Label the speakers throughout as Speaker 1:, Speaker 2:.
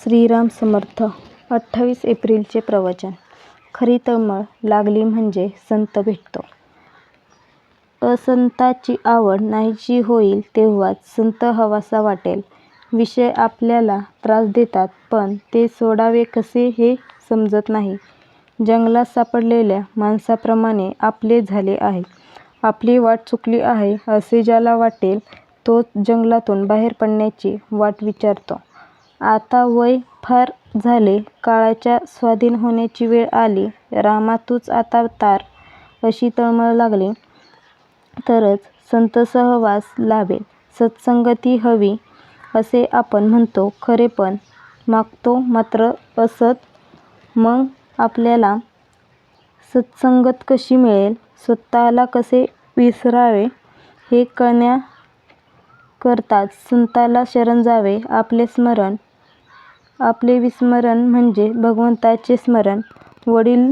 Speaker 1: श्रीराम समर्थ. 28 एप्रिलचे प्रवचन. खरी तळमळ लागली म्हणजे संत भेटतो. असंताची आवड नाहीशी होईल तेव्हाच संत हवासा वाटेल. विषय आपल्याला त्रास देतात पण ते सोडावे कसे हे समजत नाही. जंगलात सापडलेल्या माणसाप्रमाणे आपले झाले आहे. आपली वाट चुकली आहे असे ज्याला वाटेल तोच जंगलातून बाहेर पडण्याची वाट विचारतो. आता वय फार झाले, काळाच्या स्वाधीन होण्याची वेळ आली. रामा तूच आता तार, अशी तळमळ लागली तरच संत सहवास लाभेल. सत्संगती हवी असे आपण म्हणतो खरे पण मागतो मात्र असत. मग आपल्याला सत्संगत कशी मिळेल, स्वतःला कसे विसरावे हे कळण्याकरताच संताला शरण जावे. आपले विस्मरण म्हणजे भगवंताचे स्मरण. वडील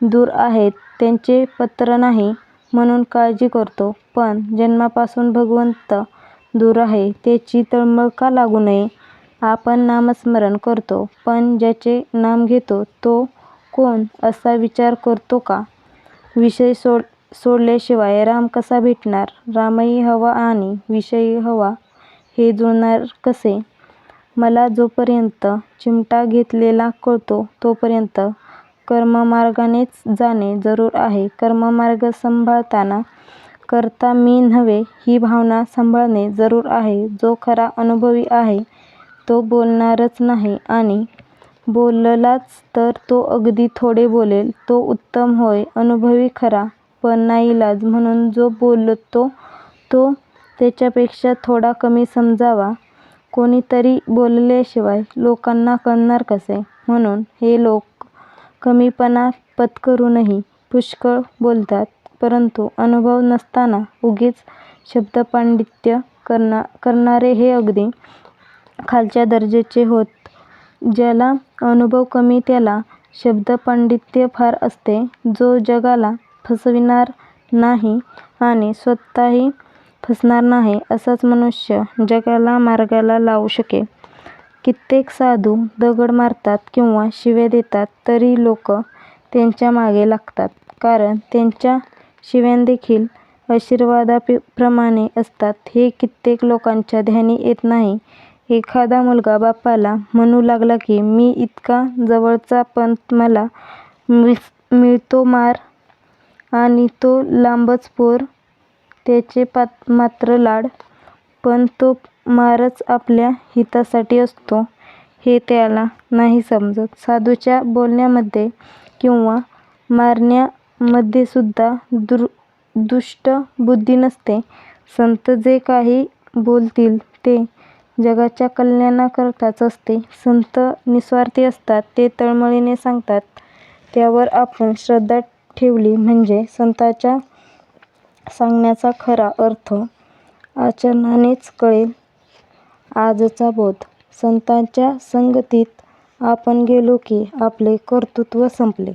Speaker 1: दूर आहेत त्यांचे पत्र नाही म्हणून काळजी करतो, पण जन्मापासून भगवंत दूर आहे त्याची तळमळ का लागू नये. आपण नामस्मरण करतो पण ज्याचे नाम घेतो तो कोण असा विचार करतो का. विषय सोडल्याशिवाय राम कसा भेटणार. रामही हवा आणि विषयही हवा हे जुळणार कसे. मला जोपर्यंत चिमटा घेतलेला कळतो तोपर्यंत कर्ममार्गानेच जाणे जरूर आहे. कर्ममार्ग सांभाळताना करता मी नव्हे ही भावना सांभाळणे जरूर आहे. जो खरा अनुभवी आहे तो बोलणारच नाही आणि बोललाच तर तो अगदी थोडे बोलेल तो उत्तम होय. अनुभवी खरा पण नाईलाज म्हणून जो बोलतो तो त्याच्यापेक्षा थोडा कमी समजावा. कोणीतरी बोलल्याशिवाय लोकांना कळणार कसे. म्हणून हे लोक कमीपणा पत्करूनही पुष्कळ बोलतात परंतु अनुभव नसताना उगीच शब्दपांडित्य करणारे हे अगदी खालच्या दर्जाचे होत. ज्याला अनुभव कमी त्याला शब्दपांडित्य फार असते. जो जगाला फसविणार नाही आणि स्वतःही फसणार नाही असाच मनुष्य जगाला मार्गाला लावू शकेल. कित्येक साधू दगड मारतात किंवा शिव्या देतात तरी लोक त्यांच्या मागे लागतात, कारण त्यांच्या शिव्यादेखील आशीर्वादाप्रमाणे असतात हे कित्येक लोकांच्या ध्यानी येत नाही. एखादा मुलगा बापाला म्हणू लागला की मी इतका जवळचा पण मला मिळतो मार आणि तो लांबच पोर त्याचे मात्र लाड, पण तो मारच आपल्या हितासाठी असतो हे त्याला नाही समजत. साधूच्या बोलण्यामध्ये किंवा मारण्यामध्येसुद्धा दुष्ट बुद्धी नसते. संत जे काही बोलतील ते जगाच्या कल्याणाकरताच असते. संत निस्वार्थी असतात. ते तळमळीने सांगतात त्यावर आपण श्रद्धा ठेवली म्हणजे संतांच्या सांगण्याचा खरा अर्थ आचरणानेच कळेल. आजचा बोध. संतांच्या संगतीत आपण गेलो की आपले कर्तृत्व संपले.